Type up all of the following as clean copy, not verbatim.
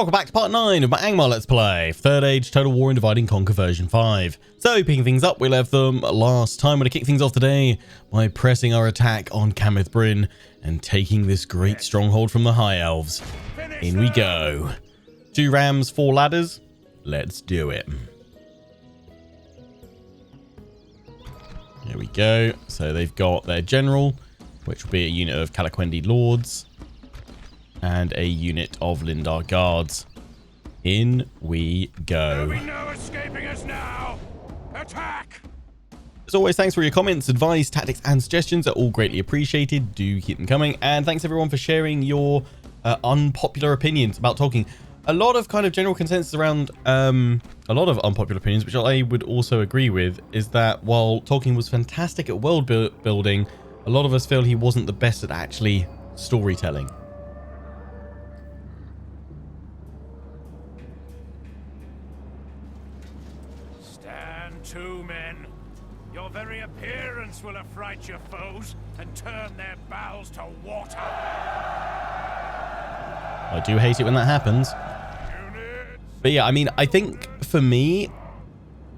welcome back to part 9 of my Angmar Let's Play, 3rd Age Total War and Divide and Conquer version 5. So, picking things up, we left them last time. I'm going to kick things off today by pressing our attack on Camith Bryn and taking this great stronghold from the High Elves. In we go. 2 rams, 4 ladders. Let's do it. Here we go. So they've got their general, which will be a unit of Calaquendi Lords, and a unit of Lindar Guards. In we go. There'll be no escaping us now. Attack! As always, thanks for your comments, advice, tactics, and suggestions. Are all greatly appreciated. Do keep them coming. And thanks everyone for sharing your unpopular opinions about Tolkien. A lot of kind of general consensus around a lot of unpopular opinions, which I would also agree with, is that while Tolkien was fantastic at world building, a lot of us feel he wasn't the best at actually storytelling. Stand to, men. Your very appearance will affright your foes and turn their bowels to water. I do hate it when that happens. But yeah, I mean, I think for me,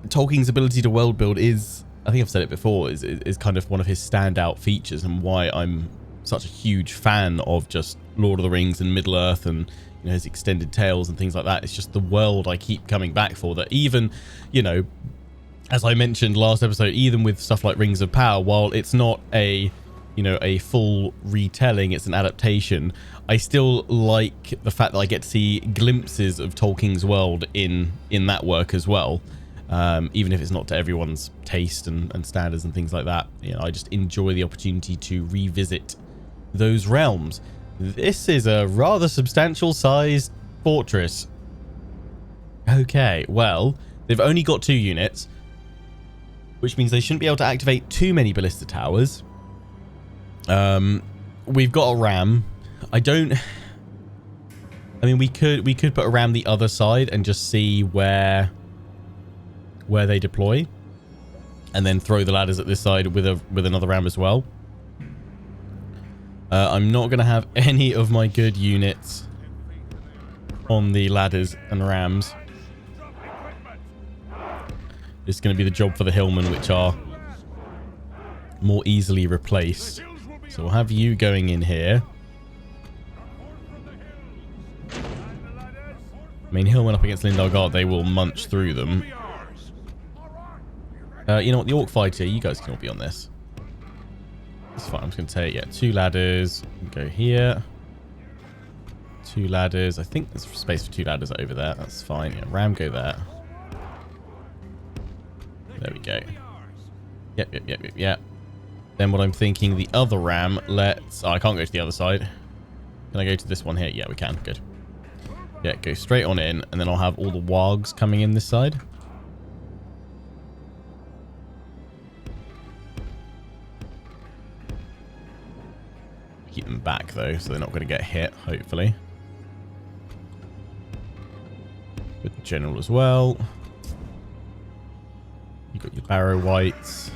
Tolkien's ability to world build is, I think I've said it before, is kind of one of his standout features, and why I'm such a huge fan of just Lord of the Rings and Middle-earth and, you know, his extended tales and things like that. It's just the world I keep coming back for, that even, you know, as I mentioned last episode, even with stuff like Rings of Power, while it's not a, you know, a full retelling, it's an adaptation, I still like the fact that I get to see glimpses of Tolkien's world in that work as well. Even if it's not to everyone's taste and standards and things like that. You know, I just enjoy the opportunity to revisit those realms. This is a rather substantial sized fortress. Okay, well, they've only got 2 units, which means they shouldn't be able to activate too many ballista towers. We've got a ram. I mean, we could put a ram the other side and just see where they deploy, and then throw the ladders at this side with another ram as well. I'm not going to have any of my good units on the ladders and rams. It's going to be the job for the hillmen, which are more easily replaced. So we'll have you going in here. I mean, hillmen up against Lindar Guard, they will munch through them. You know what, the Orc Fighter, you guys can all be on this. That's fine. I'm just going to take, 2 ladders. Go here. 2 ladders. I think there's space for 2 ladders over there. That's fine. Yeah, ram, go there. There we go. Yep. Then what I'm thinking, the other ram, let's... Oh, I can't go to the other side. Can I go to this one here? Yeah, we can. Good. Yeah, go straight on in, and then I'll have all the wargs coming in this side. Keep them back though, so they're not going to get hit, hopefully. With the general as well. You got your barrow whites.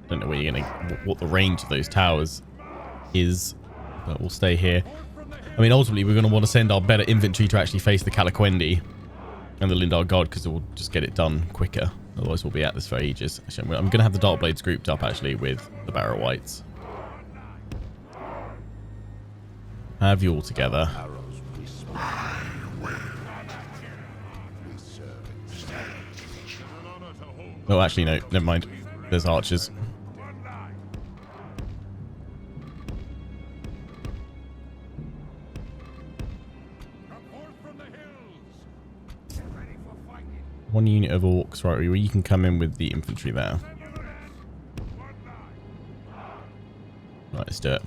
Don't know where you're what the range of those towers is, but we'll stay here. I mean, ultimately, we're going to want to send our better infantry to actually face the Calaquendi and the Lindar Guard, because it will just get it done quicker. Otherwise, we'll be at this for ages. Actually, I'm going to have the Dark Blades grouped up, actually, with the barrow whites. Have you all together. Oh, actually, no. Never mind. There's archers. One unit of orcs, right, where you can come in with the infantry there. Right, let's do it.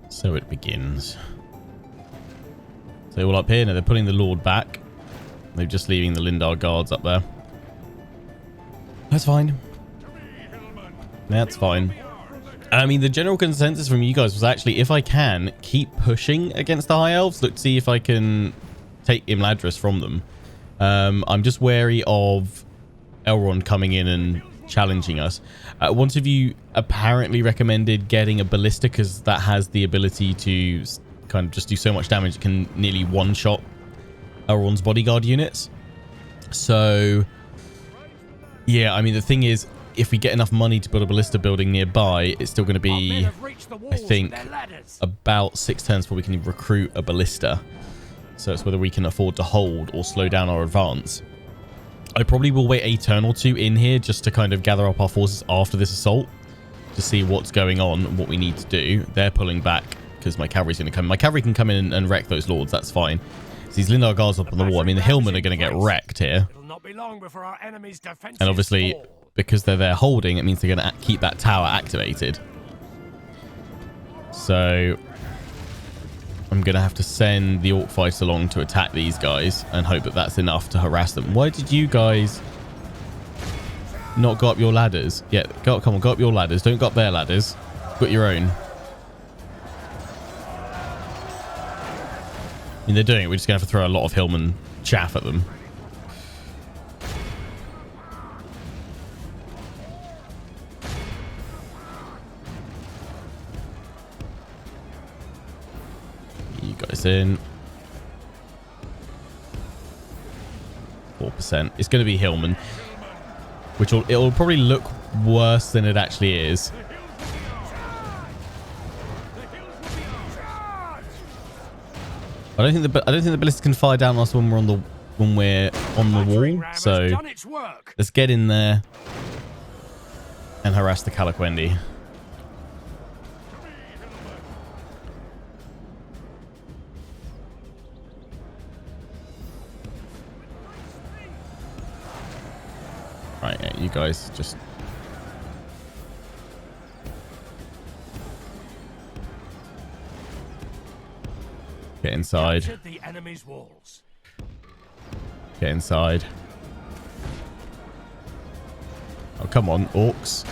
So it begins. So all up here, now they're putting the Lord back. They're just leaving the Lindar Guards up there. That's fine. That's fine. I mean, the general consensus from you guys was actually, if I can, keep pushing against the High Elves. Look to see if I can take Imladris from them. I'm just wary of Elrond coming in and challenging us. One of you apparently recommended getting a ballista because that has the ability to kind of just do so much damage it can nearly one-shot Elrond's bodyguard units. So yeah, I mean, the thing is, if we get enough money to build a ballista building nearby, it's still going to be, I think, about 6 turns before we can recruit a ballista. So it's whether we can afford to hold or slow down our advance. I probably will wait a turn or two in here just to kind of gather up our forces after this assault to see what's going on and what we need to do. They're pulling back because my cavalry's going to come. My cavalry can come in and wreck those lords. That's fine. So these Lindar guards up on the wall. I mean, the hillmen are going to get wrecked here. And obviously, because they're there holding, it means they're going to keep that tower activated. So I'm going to have to send the orc fights along to attack these guys and hope that that's enough to harass them. Why did you guys not go up your ladders? Yeah, come on, go up your ladders. Don't go up their ladders. Got your own. I mean, they're doing it. We're just going to have to throw a lot of hillman chaff at them. You guys in. 4%. It's going to be hillman, which it'll probably look worse than it actually is. I don't think the ballistas can fire down on us when we're on the wall. So let's get in there and harass the Calaquendi. Right, yeah, you guys just get inside. Get inside. Oh, come on, orcs.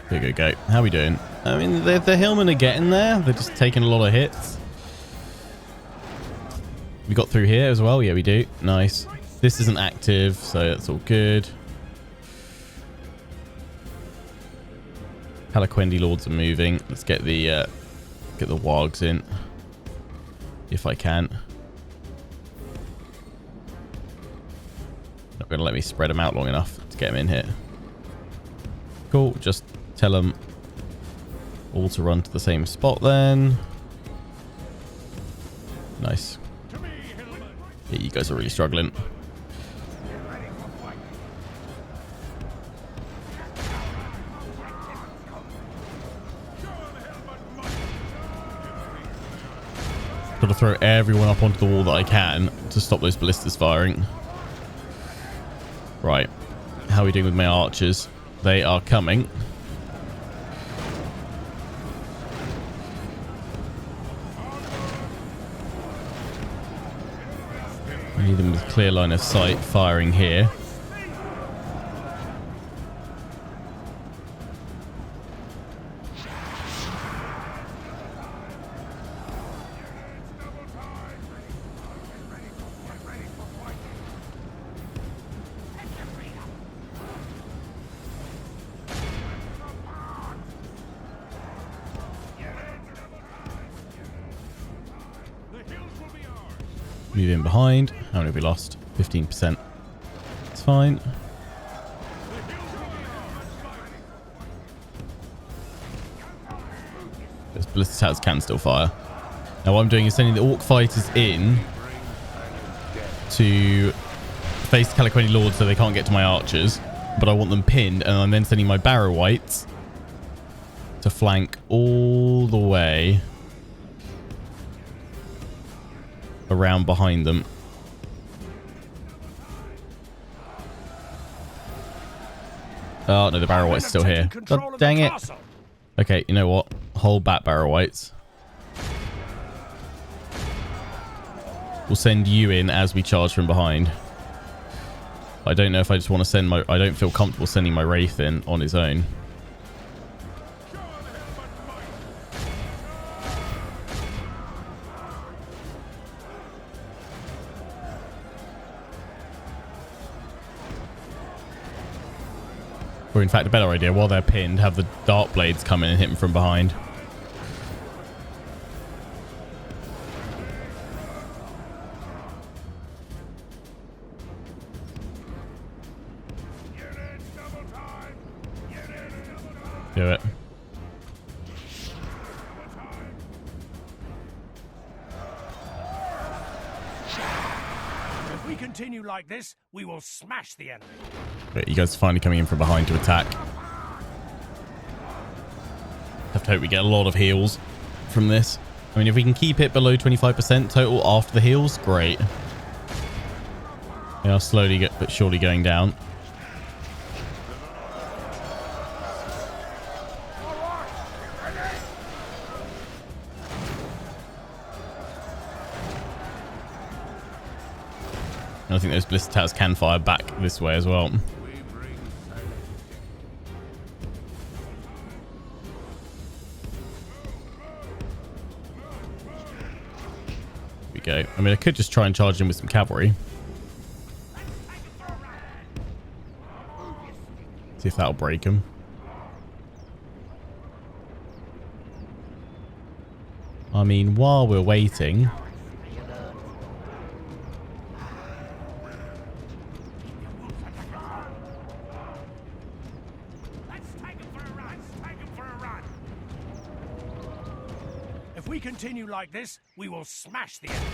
There you go. How are we doing? I mean, the hillmen are getting there. They're just taking a lot of hits. We got through here as well. Yeah, we do. Nice. This isn't active, so that's all good. Calaquendi lords are moving. Let's get the wargs in, if I can. Not going to let me spread them out long enough to get them in here. Cool. Just tell them all to run to the same spot then. Nice. Yeah, you guys are really struggling. Got to throw everyone up onto the wall that I can to stop those ballistas firing. Right. How are we doing with my archers? They are coming. I need them with clear line of sight firing here. Move in behind. How many have we lost? 15%. It's fine. Those ballista towers can still fire. Now what I'm doing is sending the orc fighters in to face the Calaquendi lords so they can't get to my archers. But I want them pinned, and I'm then sending my barrow wights to flank all the way around behind them. Oh no, the barrow white's still here. God dang it. Okay, you know what? Hold back, barrow whites. We'll send you in as we charge from behind. I don't know if I just want to send I don't feel comfortable sending my wraith in on his own. Or in fact, a better idea, while they're pinned, have the dark blades come in and hit them from behind. Do it. If we continue like this, we will smash the enemy. But you guys are finally coming in from behind to attack. Have to hope we get a lot of heals from this. I mean, if we can keep it below 25% total after the heals, great. They are slowly but surely going down. And I think those blister towers can fire back this way as well. Here we go. I mean, I could just try and charge in with some cavalry. See if that'll break them. I mean, while we're waiting... If we continue like this, we will smash the enemy.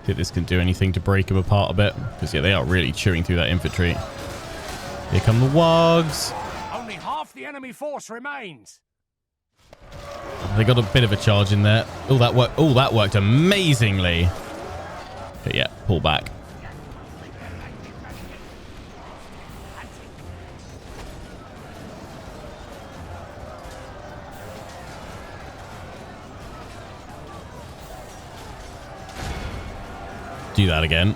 Think this can do anything to break them apart a bit, because yeah, they are really chewing through that infantry. Here come the wargs. Only half the enemy force remains. They got a bit of a charge in there. Oh, that worked amazingly. But yeah, pull back. Do that again.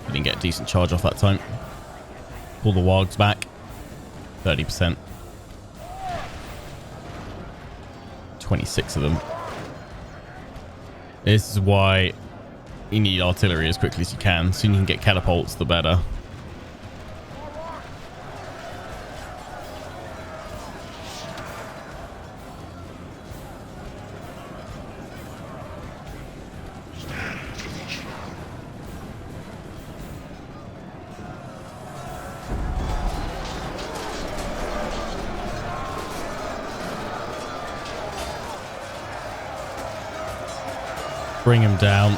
Didn't get a decent charge off that time. Pull the wargs back. 30%. 26 of them. This is why you need artillery as quickly as you can. The sooner you can get catapults, the better. Bring him down.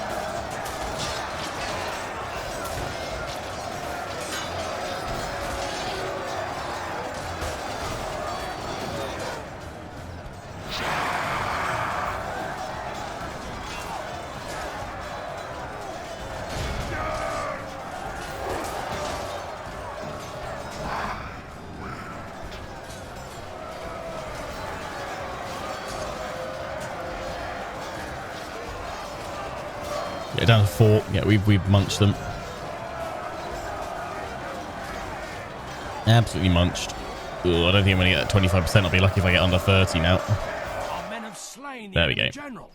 Yeah, down to 4. Yeah, we've munched them. Absolutely munched. Ooh, I don't think I'm going to get that 25%. I'll be lucky if I get under 30 now. Our men have slain the There we go. general.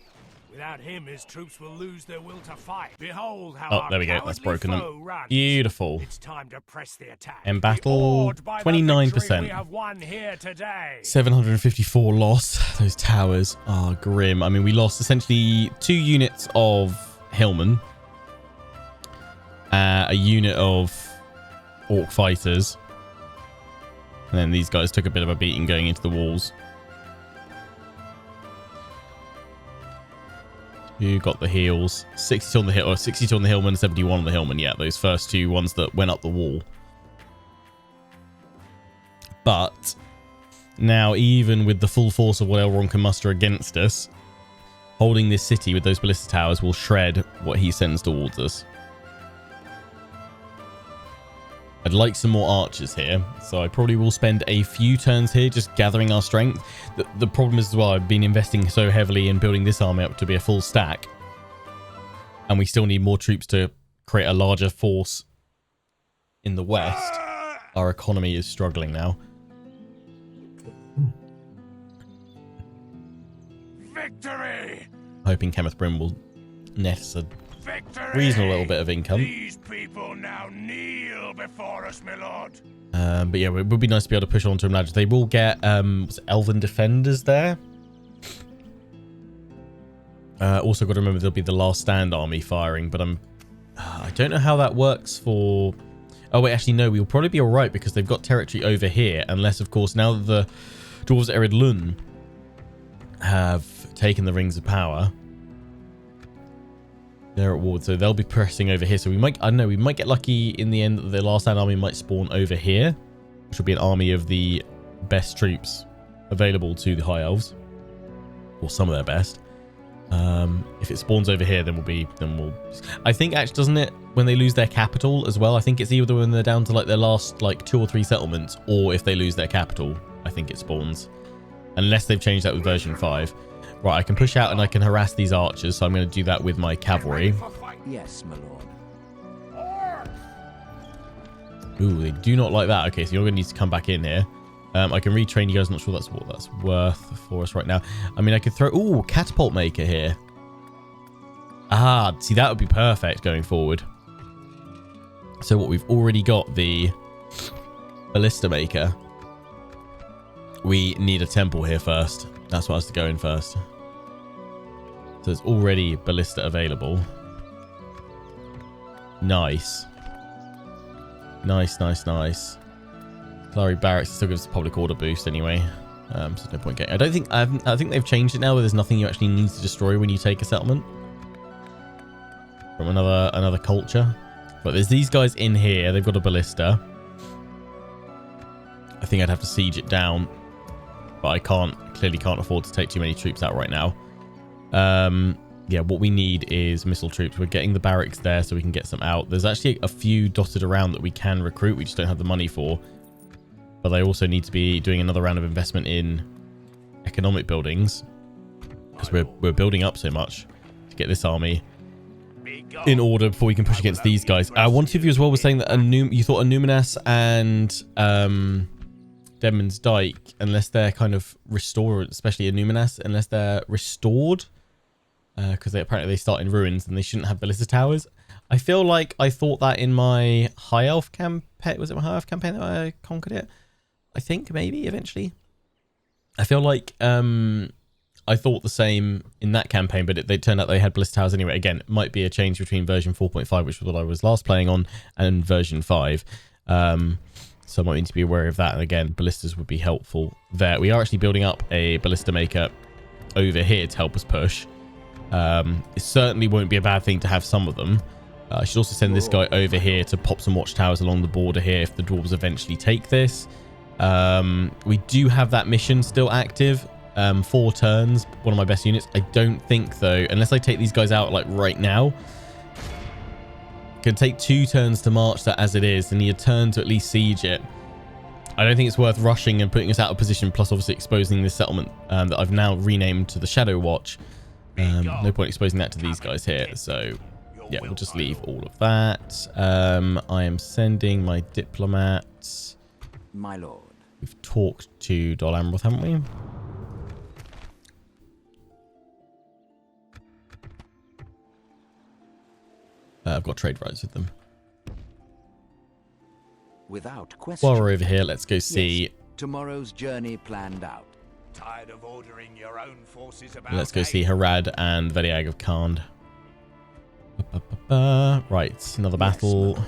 Without him, his troops will lose their will to fight. Behold how Oh, there we go. That's broken them. runs. Beautiful. It's time to press the attack. In battle, Awed by the 29%. victory we have won here today. 754 loss. Those towers are grim. I mean, we lost essentially 2 units of hillmen, a unit of orc fighters, and then these guys took a bit of a beating going into the walls. Who got the heals? 62 on the hill, or 62 on the hillman, 71 on the hillman. Yeah, those first 2 ones that went up the wall. But now, even with the full force of what Elrond can muster against us, holding this city with those ballista towers will shred what he sends towards us. I'd like some more archers here, so I probably will spend a few turns here just gathering our strength. The problem is as well, I've been investing so heavily in building this army up to be a full stack, and we still need more troops to create a larger force in the west. Our economy is struggling now. Victory! Hoping Kenneth Brim will net us a Victory! reasonable little bit of income. These people now kneel before us, my lord. But yeah, it would be nice to be able to push on to them. They will get Elven defenders there. Also got to remember there'll be the Last Stand army firing, but I don't know how that works for... Oh wait, actually no, we'll probably be alright because they've got territory over here, unless of course now that the Dwarves of Ered Lun have taken the Rings of Power, they're at war, so they'll be pressing over here. So we might, I don't know, we might get lucky in the end that the Last Stand army might spawn over here, which will be an army of the best troops available to the High Elves, or some of their best. If it spawns over here, then we'll I think actually, doesn't it, when they lose their capital as well, I think it's either when they're down to like their last like 2 or 3 settlements, or if they lose their capital, I think it spawns, unless they've changed that with version 5. Right, I can push out and I can harass these archers, so I'm going to do that with my cavalry. Yes, my lord. Ooh, they do not like that. Okay, so you're going to need to come back in here. I can retrain you guys. Not sure that's what that's worth for us right now. I mean, I could throw... Ooh, catapult maker here. Ah, see, that would be perfect going forward. So what, we've already got the ballista maker. We need a temple here first. That's what has to go in first. So there's already ballista available. Nice. Nice, nice, nice. Clary Barracks still gives the public order boost anyway. So there's no point getting... I think they've changed it now where there's nothing you actually need to destroy when you take a settlement from another culture. But there's these guys in here. They've got a ballista. I think I'd have to siege it down, but I clearly can't afford to take too many troops out right now. Yeah, what we need is missile troops. We're getting the barracks there so we can get some out. There's actually a few dotted around that we can recruit. We just don't have the money for. But they also need to be doing another round of investment in economic buildings, because we're building up so much to get this army in order before we can push against these guys. One of you as well was saying that you thought Numinas and Deadman's Dyke, unless they're kind of restored, especially Numinas, unless they're restored, because apparently they start in ruins and they shouldn't have ballista towers. I feel like I thought that in my High Elf campaign. Was it my High Elf campaign that I conquered it? I think maybe eventually. I feel like I thought the same in that campaign, but they turned out they had ballista towers anyway. Again, it might be a change between version 4.5, which was what I was last playing on, and version 5. So I might need to be aware of that. And again, ballistas would be helpful there. We are actually building up a ballista maker over here to help us push. It certainly won't be a bad thing to have some of them. I should also send this guy over here to pop some watchtowers along the border here if the dwarves eventually take this. We do have that mission still active. 4 turns, one of my best units. I don't think though, unless I take these guys out like right now, could take 2 turns to march that as it is, and need a turn to at least siege it. I don't think it's worth rushing and putting us out of position, plus obviously exposing this settlement that I've now renamed to the Shadow Watch. No point exposing that to these guys here. So yeah, we'll just leave all of that. I am sending my diplomats. My lord. We've talked to Dol Amroth, haven't we? I've got trade rights with them. Without question. While we're over here, let's go see. Yes. Tomorrow's journey planned out. Tired of ordering your own forces about. Let's go see Harad and Vediag of Khand. Right, another battle.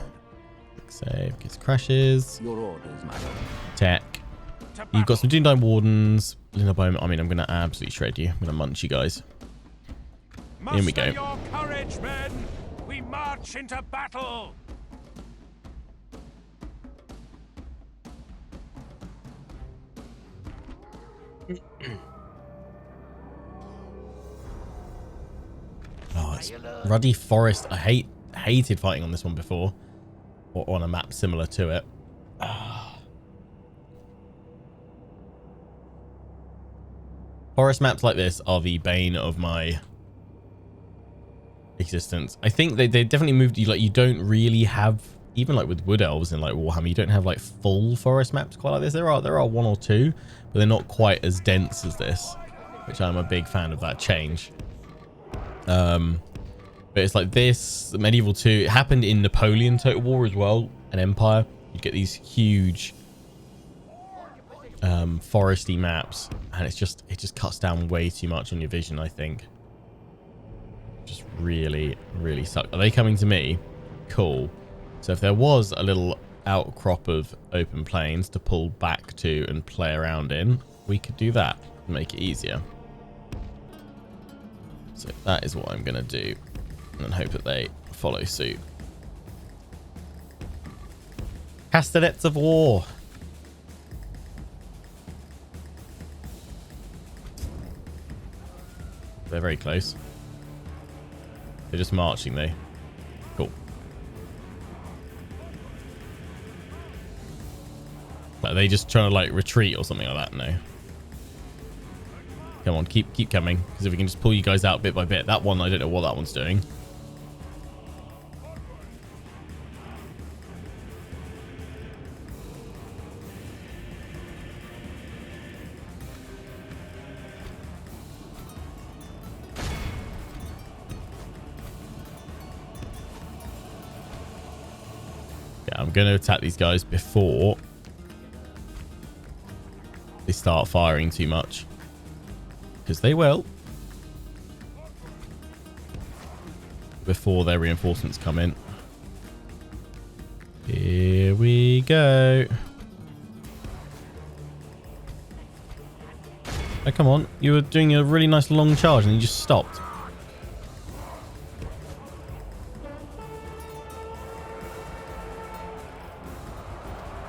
Save, gets crashes. Your orders, my lord. Tech. You've got some Doomdine Wardens. I mean, I'm going to absolutely shred you. I'm going to munch you guys. Here we go. Your courage, men. We march into battle. Oh, it's Ruddy Forest. I hated fighting on this one before. or on a map similar to it. Forest maps like this are the bane of my existence. I think they definitely moved you, like, you don't really have, even like with wood elves in like Warhammer, you don't have like full forest maps quite like this. There are one or two, but they're not quite as dense as this, which I'm a big fan of that change. But it's like this, Medieval 2, it happened in Napoleon Total War as well, and Empire. You get these huge foresty maps, and it just cuts down way too much on your vision, I think. Just really suck. Are they coming to me? Cool. So if there was a little outcrop of open plains to pull back to and play around in, we could do that and make it easier. So that is what I'm going to do, and hope that they follow suit. Castanets of War. They're very close. They're just marching though. Cool. Are they just trying to like retreat or something like that? No. Come on, keep coming, because if we can just pull you guys out bit by bit. That one, I don't know what that one's doing. Yeah, I'm going to attack these guys before they start firing too much. Because they will. Before their reinforcements come in. Here we go. Oh, come on. You were doing a really nice long charge and you just stopped.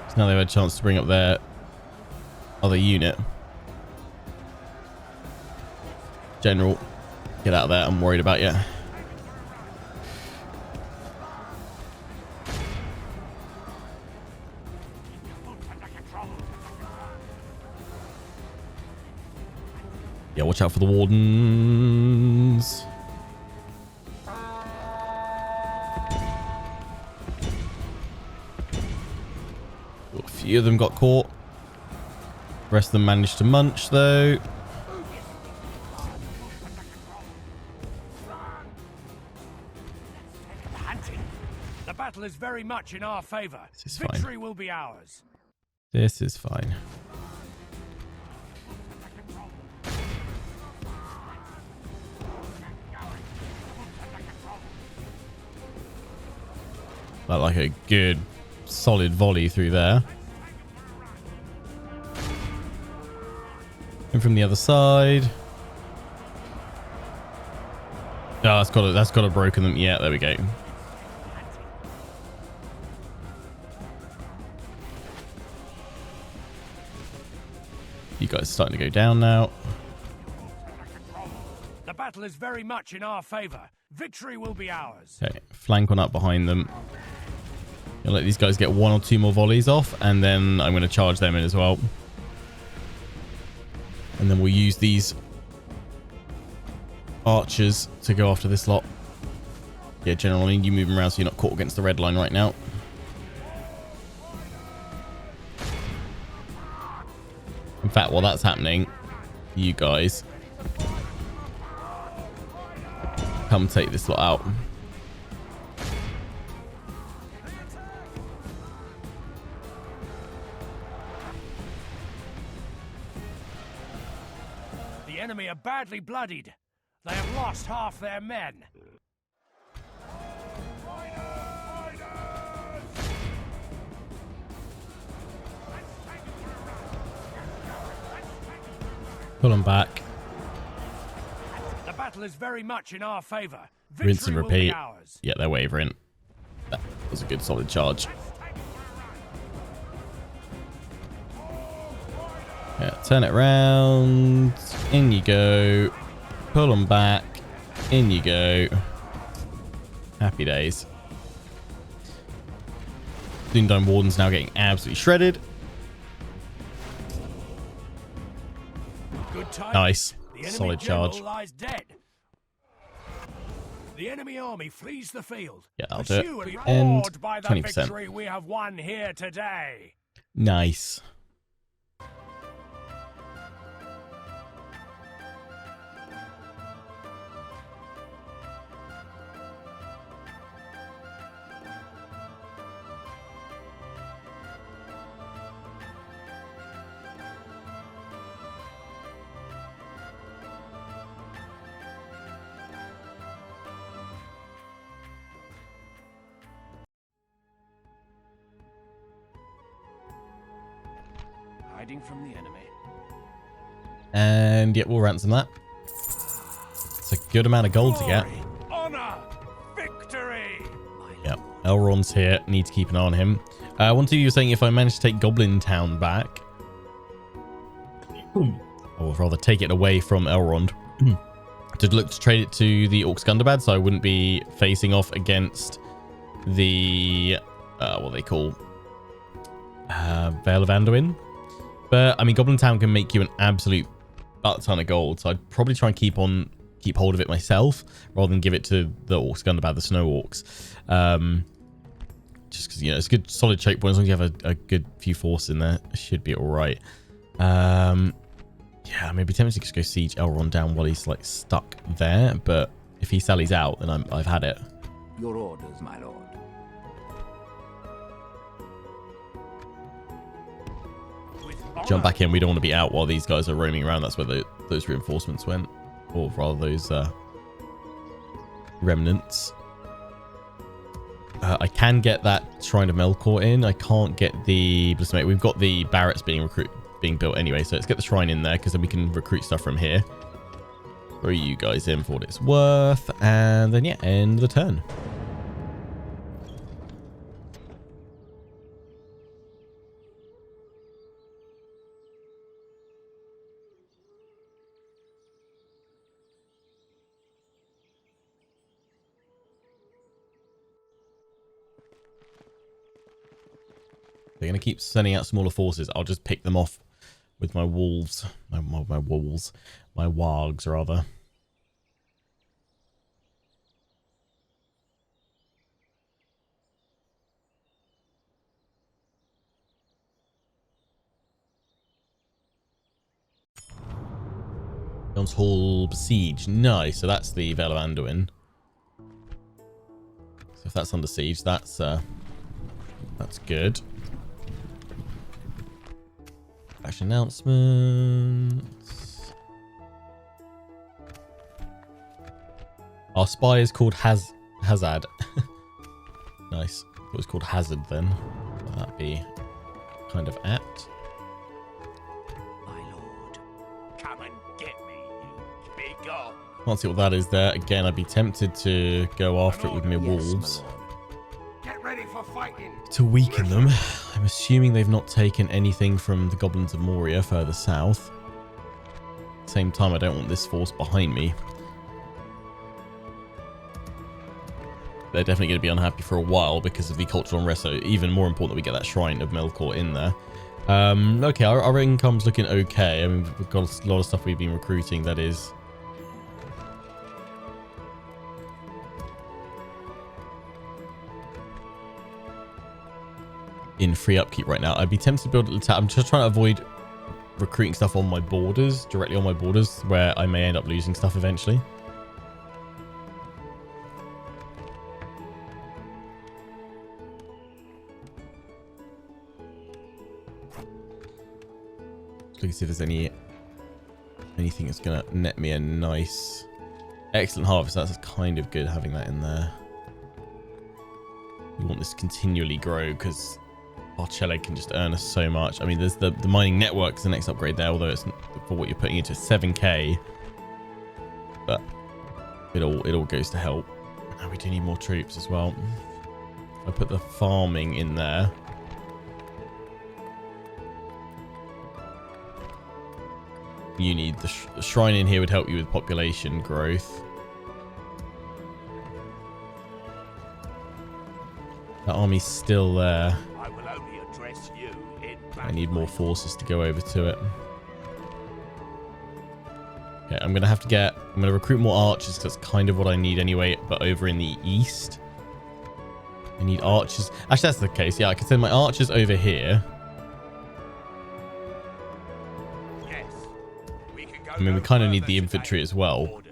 So now they've had a chance to bring up their other unit. General, get out of there. I'm worried about you. Yeah, watch out for the wardens. A few of them got caught. The rest of them managed to munch though. Is very much in our favor. Victory will be ours. This is fine. Like a good solid volley through there. And from the other side. Oh, that's got to broken them. Yeah, there we go. You guys are starting to go down now. The battle is very much in our favor. Victory will be ours. Okay, flank on up behind them. I'll let these guys get one or two more volleys off, and then I'm going to charge them in as well. And then we'll use these archers to go after this lot. Yeah, General, I need you moving around so you're not caught against the red line right now. In fact, while that's happening, you guys come take this lot out. The enemy are badly bloodied. They have lost half their men. Pull them back. The battle is very much in our favor. Rinse and repeat. Yeah, they're wavering. That was a good solid charge. Yeah, turn it round. In you go. Pull them back. In you go. Happy days. Dune Warden's now getting absolutely shredded. Good time. Nice. The enemy Solid general charge. lies dead. The enemy army flees the field. Yeah, that'll do it. Pursue and And awed by the 20%. victory we have won here today. Nice. Hiding from the enemy. And yeah, we'll ransom that. It's a good amount of gold to get. Glory, honor, victory. Yep. Elrond's here. Need to keep an eye on him. One of you were saying if I manage to take Goblin Town back, or rather take it away from Elrond, to look to trade it to the Orcs Gundabad, so I wouldn't be facing off against the what they call Vale of Anduin. But I mean, Goblin Town can make you an absolute butt ton of gold, so I'd probably try and keep hold of it myself rather than give it to the Orcs Gundabad, the Snow Orcs. Just because, you know, it's a good solid choke point. As long as you have a good few force in there, it should be all right. Yeah, maybe tempted to just go siege Elrond down while he's like stuck there, but if he sallies out, then I've had it. Your orders, my lord. Jump back in. We don't want to be out while these guys are roaming around. That's where those reinforcements went, or rather those remnants. I can get that Shrine of Melkor in. I can't get the Blismate. We've got the barracks being built anyway, so let's get the shrine in there because then we can recruit stuff from here. Throw you guys in for what it's worth, and then yeah, end the turn. They're going to keep sending out smaller forces. I'll just pick them off with my wolves. My wargs, rather. John's Hall besieged. Nice. So that's the Vale of Anduin. So if that's under siege, that's good. Action announcements. Our spy is called Hazard. Nice. It was called Hazard then. That'd be kind of apt. My lord. Come and get me, you big gone. Can't see what that is there. Again, I'd be tempted to go after it with my wolves. Get ready for fighting. To weaken them. I'm assuming they've not taken anything from the Goblins of Moria further south. At the same time, I don't want this force behind me. They're definitely going to be unhappy for a while because of the cultural unrest, so even more important that we get that Shrine of Melkor in there. Okay, our income's looking okay. I mean, we've got a lot of stuff we've been recruiting that is... in free upkeep right now. I'd be tempted to build a little I'm just trying to avoid recruiting stuff on my borders, directly on my borders, where I may end up losing stuff eventually. Looking to see if there's anything that's gonna net me a nice excellent harvest. That's kind of good having that in there. We want this to continually grow because Archele can just earn us so much. I mean, there's the mining network is the next upgrade there, although it's for what you're putting into 7k, but it all goes to help. And we do need more troops as well. I put the farming in there. You need the shrine in here would help you with population growth. The army's still there. I need more forces to go over to it. Okay, I'm going to recruit more archers because that's kind of what I need anyway, but over in the east. I need archers. Actually, that's the case. Yeah, I can send my archers over here. Yes. We can go I mean, we kind of need the infantry as well,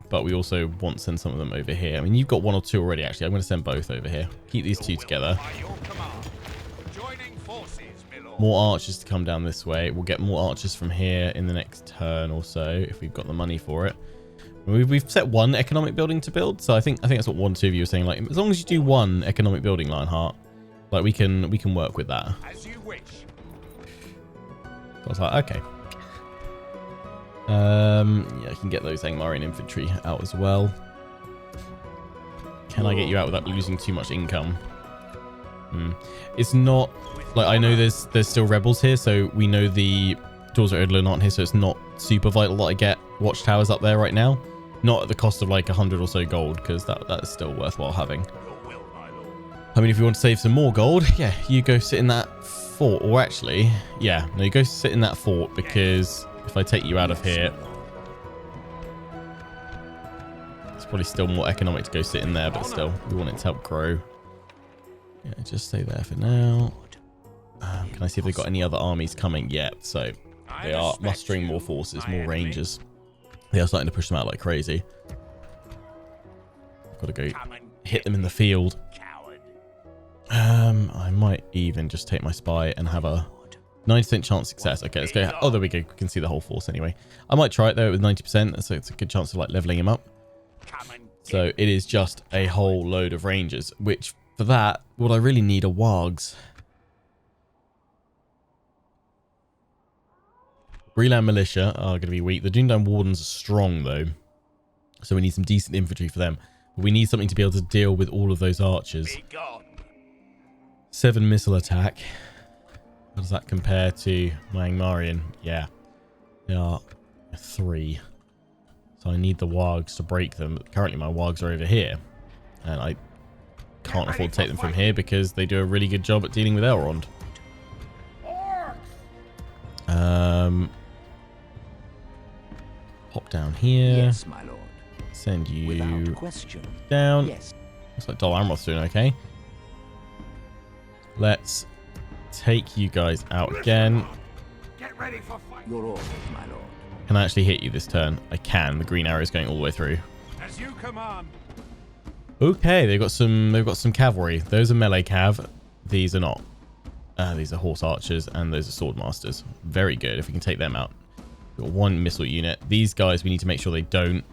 but we also want to send some of them over here. I mean, you've got one or two already, actually. I'm going to send both over here. Keep these two together. More archers to come down this way. We'll get more archers from here in the next turn or so if we've got the money for it. We've set one economic building to build, so I think that's what 1 or 2 of you were saying. Like, as long as you do one economic building, Lionheart, like we can work with that. As you wish. So I was like, okay. Yeah, I can get those Angmarian infantry out as well. Can I get you out without losing too much income? It's not like, I know there's still rebels here, so we know the Doors of Odlin aren't here, so it's not super vital that I get watchtowers up there right now. Not at the cost of like 100 or so gold, because that is still worthwhile having. I mean, if you want to save some more gold, yeah, you go sit in that fort. Or actually, yeah, no, you go sit in that fort, because if I take you out of here, it's probably still more economic to go sit in there, but still, we want it to help grow. Yeah, just stay there for now. Can I see if they've got any other armies coming yet? So they are mustering more forces, more rangers. They are starting to push them out like crazy. I've got to go hit them in the field. I might even just take my spy and have a 90% chance success. Okay, let's go. Oh, there we go. We can see the whole force anyway. I might try it though with 90%, so it's a good chance of like leveling him up. So it is just a whole load of rangers, which for that, what I really need are wargs. Breland militia are going to be weak. The Doomdown Wardens are strong though, so we need some decent infantry for them. But we need something to be able to deal with all of those archers. 7 missile attack. How does that compare to my Angmarian? Yeah, they are 3. So I need the wargs to break them. But currently my wargs are over here, and I can't afford to take them from here because they do a really good job at dealing with Elrond. Pop down here. Yes, my lord. Send you Without question. down. Yes. Looks like Dol Amroth's doing okay. Let's take you guys out again. Get ready for fight. Your orders, my lord. Can I actually hit you this turn? I can. The green arrow is going all the way through. As you command. Okay, they've got some cavalry. Those are melee cav. These are not. These are horse archers and those are sword masters. Very good if we can take them out. We've got 1 missile unit. These guys we need to make sure they don't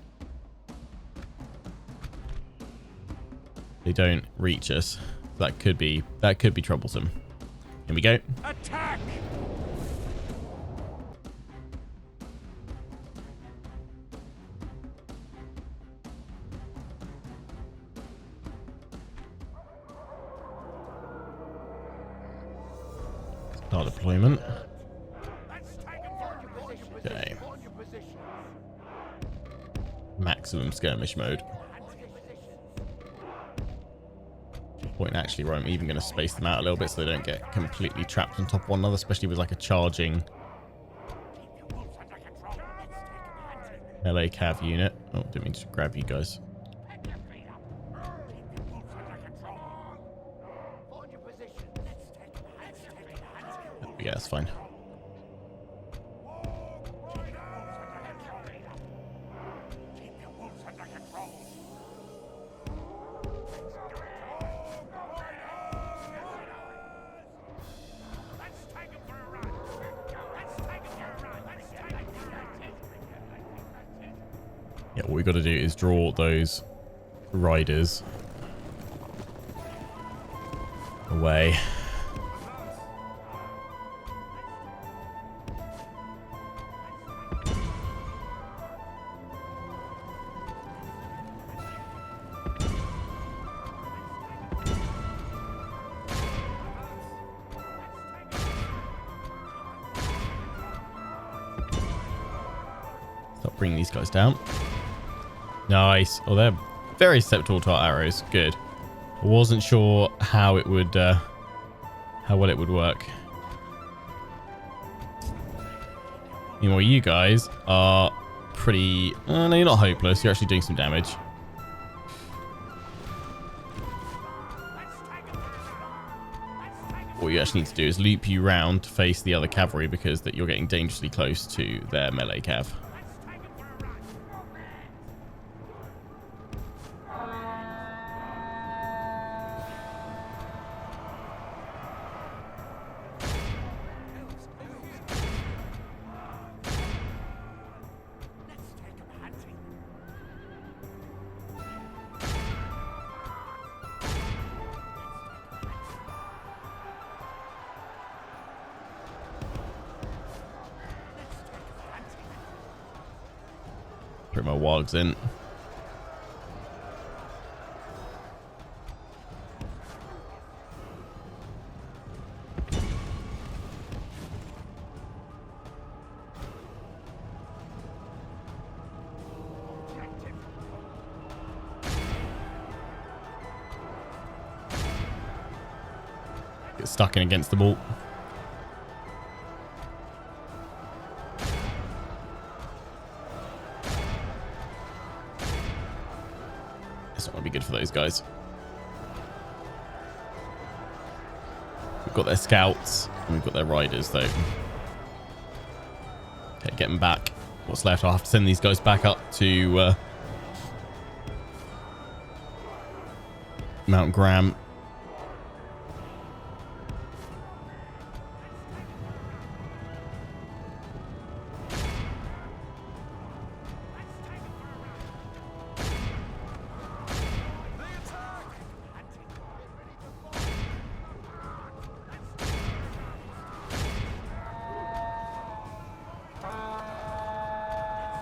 reach us. That could be troublesome. Here we go. Attack! Start deployment. Okay. Maximum skirmish mode. Point actually where I'm even going to space them out a little bit so they don't get completely trapped on top of one another, especially with like a charging LA cav unit. Oh, didn't mean to grab you guys. Yeah, that's fine. Yeah, what we got to do is draw those riders away. Stop bringing these guys down. Nice. Oh, they're very susceptible to our arrows. Good. I wasn't sure how it would, how well it would work. Meanwhile, you guys are pretty... no, you're not hopeless. You're actually doing some damage. What you actually need to do is loop you round to face the other cavalry because that you're getting dangerously close to their melee cav. Put my wargs in. Get stuck in against the wall. It's not going to be good for those guys. We've got their scouts and we've got their riders though. Okay, get them back. What's left? I'll have to send these guys back up to Mount Graham.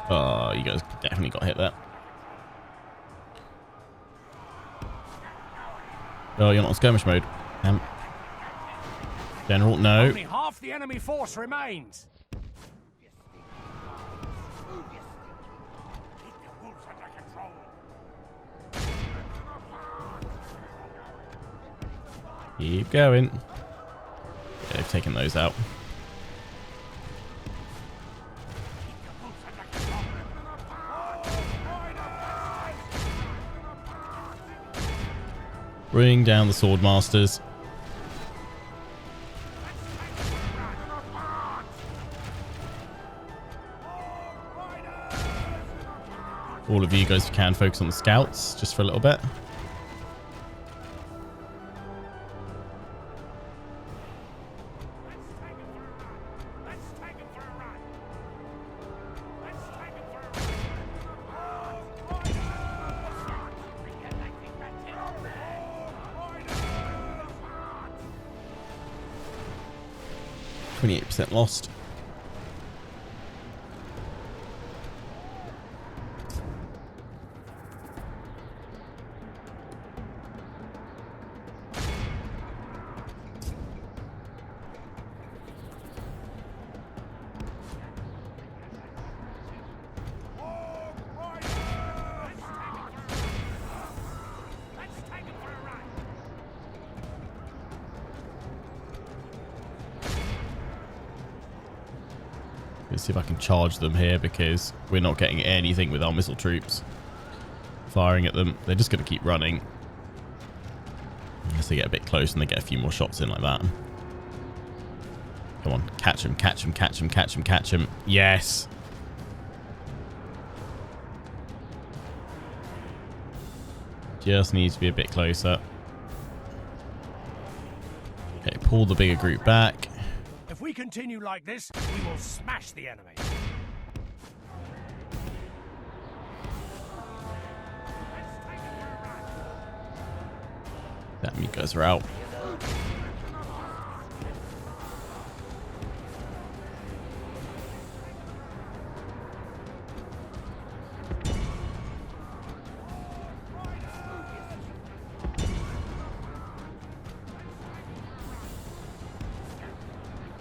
Oh, you guys definitely got hit there. Oh, you're not in skirmish mode. General, no. Only half the enemy force remains. Keep the wolves under control. Keep going. Yeah, they've taken those out. Bring down the sword masters. All of you guys can focus on the scouts just for a little bit. %, lost. Let's see if I can charge them here because we're not getting anything with our missile troops firing at them. They're just going to keep running unless they get a bit close and they get a few more shots in like that. Come on, catch them, catch them, catch them, catch them, catch them. Yes. Just needs to be a bit closer. Okay, pull the bigger group back. If we continue like this, we will smash the enemy. Damn, you guys are out.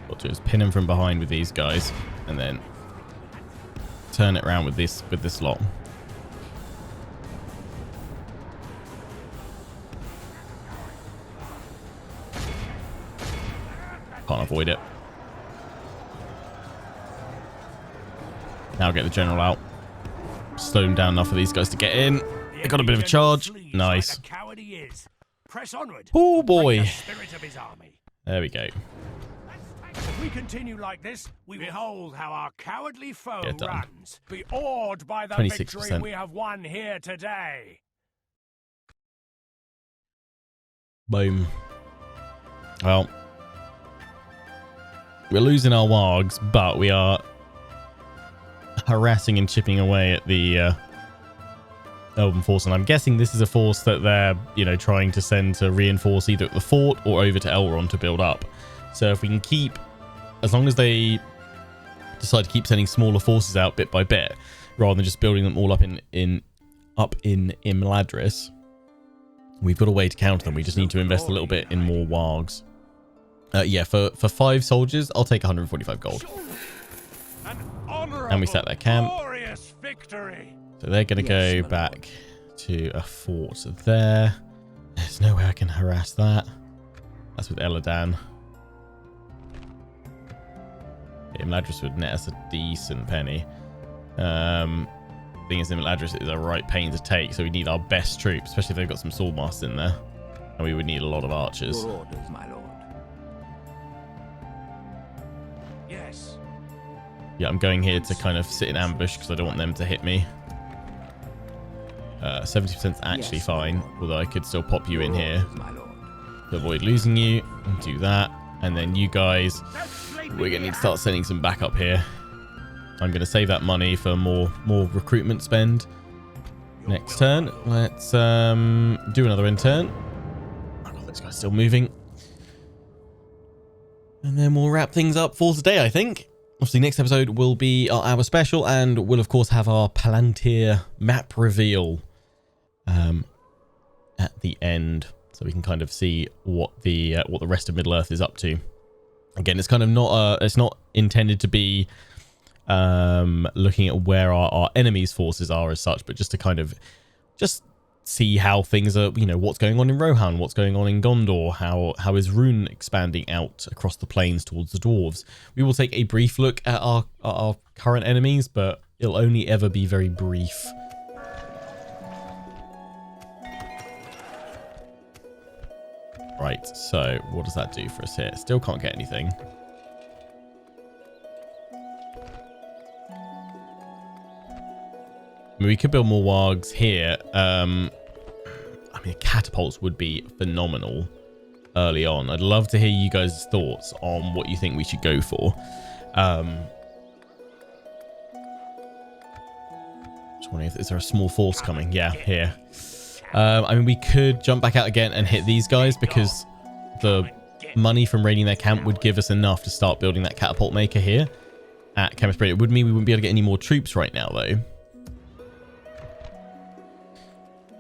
What to do is pin him from behind with these guys, and then turn it around with this lot. Can't avoid it. Now get the general out. Slow them down enough for these guys to get in. They got a bit of a charge. Nice. Oh boy. There we go. If we continue like this, we behold how our cowardly foe Get done. runs. Be awed by the 26%. victory we have won here today. Boom. Well, we're losing our wargs, but we are harassing and chipping away at the Elven force, and I'm guessing this is a force that they're, trying to send to reinforce either at the fort or over to Elrond to build up. So if we can keep, as long as they decide to keep sending smaller forces out bit by bit, rather than just building them all up in Imladris, we've got a way to counter them. We just need to invest a little bit in more wargs. Yeah, for 5 soldiers, I'll take 145 gold. And we set their camp. So they're going to go back to a fort there. There's no way I can harass that. That's with Eladan. Imladris would net us a decent penny. Thing is, Imladris is a right pain to take, so we need our best troops, especially if they've got some swordmasters in there. And we would need a lot of archers. Your orders, my lord. Yes. Yeah, I'm going here to kind of sit in ambush because I don't want them to hit me. 70% is actually fine, although I could still pop you in here to avoid losing you. And do that. And then you guys, we're going to need to start sending some backup here. I'm going to save that money for more recruitment spend. Next turn, let's do another intern. Oh God, this guy's still moving. And then we'll wrap things up for today, I think. Obviously, next episode will be our hour special, and we'll, of course, have our Palantir map reveal at the end, so we can kind of see what the rest of Middle-earth is up to. Again, it's kind of not it's not intended to be looking at where our enemies' forces are as such, but just to kind of just see how things are, what's going on in Rohan, what's going on in Gondor, how is Rune expanding out across the plains towards the dwarves. We will take a brief look at our current enemies, but it'll only ever be very brief. Right, so what does that do for us here? Still can't get anything. I mean, we could build more wargs here. I mean, catapults would be phenomenal early on. I'd love to hear you guys' thoughts on what you think we should go for. Just wondering if is there a small force coming? Yeah, here. I mean, we could jump back out again and hit these guys because the money from raiding their camp would give us enough to start building that catapult maker here at Campus Brady. It would mean we wouldn't be able to get any more troops right now, though.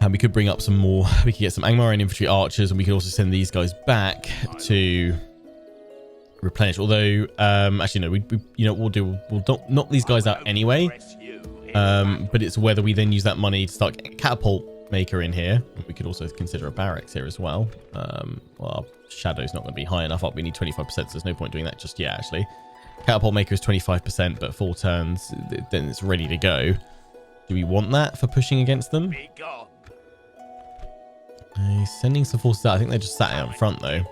And we could bring up some more. We could get some Angmar and infantry archers, and we could also send these guys back to replenish. Although, actually, no, we'll knock these guys out anyway. But it's whether we then use that money to start getting a catapult maker in here. We could also consider a barracks here as well. Well, our shadow's not going to be high enough up. We need 25%, so there's no point doing that just yet, actually. Catapult maker is 25%, but 4 turns, then it's ready to go. Do we want that for pushing against them? He's sending some forces out. I think they're just sat out in front, though.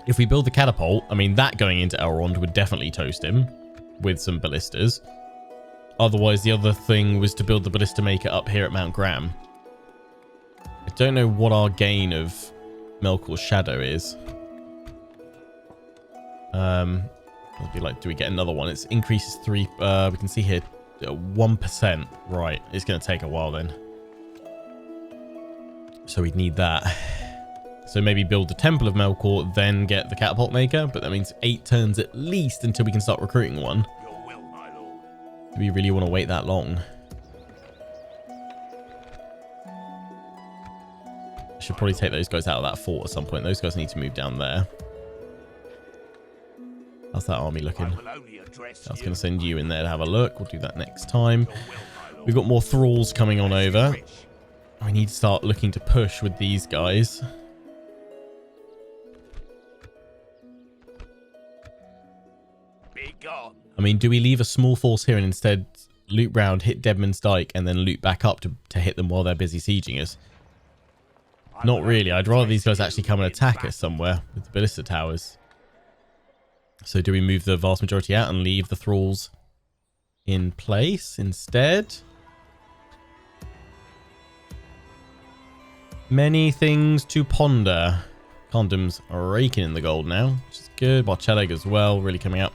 If we build the catapult, I mean, that going into Elrond would definitely toast him with some ballistas. Otherwise, the other thing was to build the ballista maker up here at Mount Graham. I don't know what our gain of Melkor's shadow is. It'll be like, do we get another one? It increases 3. We can see here 1%. Right, it's going to take a while then. So we'd need that. So maybe build the Temple of Melkor, then get the catapult maker. But that means 8 turns at least until we can start recruiting one. Do we really want to wait that long? I should probably take those guys out of that fort at some point. Those guys need to move down there. How's that army looking? I was going to send you in there to have a look. We'll do that next time. We've got more thralls coming on over. We need to start looking to push with these guys. Be gone. I mean, do we leave a small force here and instead loop round, hit Deadman's Dyke, and then loop back up to hit them while they're busy sieging us? Not really. I'd rather these guys actually come and attack us somewhere with the ballista towers. So do we move the vast majority out and leave the thralls in place instead? Many things to ponder. Condoms are raking in the gold now, which is good. Barcheleg as well, really coming up.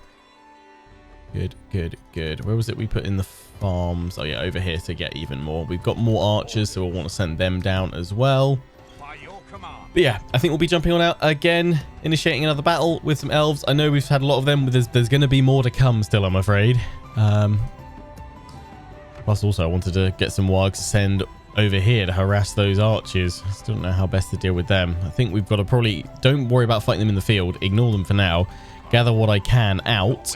Good, good, good. Where was it we put in the farms? Oh yeah, over here to get even more. We've got more archers, so we'll want to send them down as well. But yeah, I think we'll be jumping on out again, initiating another battle with some elves. I know we've had a lot of them, but there's going to be more to come still, I'm afraid. Plus also I wanted to get some wargs to send over here to harass those archers. I still don't know how best to deal with them. I think we've got to probably... Don't worry about fighting them in the field. Ignore them for now. Gather what I can out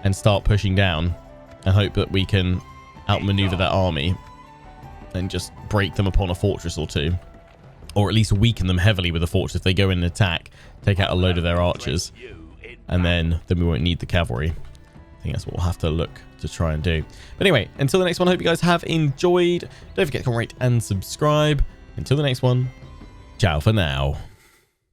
and start pushing down and hope that we can outmaneuver that army and just break them upon a fortress or two. Or at least weaken them heavily with a fortress if they go in and attack. Take out a load of their archers. And then we won't need the cavalry. I think that's what we'll have to look to try and do. But anyway, until the next one, I hope you guys have enjoyed. Don't forget to comment, rate, and subscribe. Until the next one, ciao for now.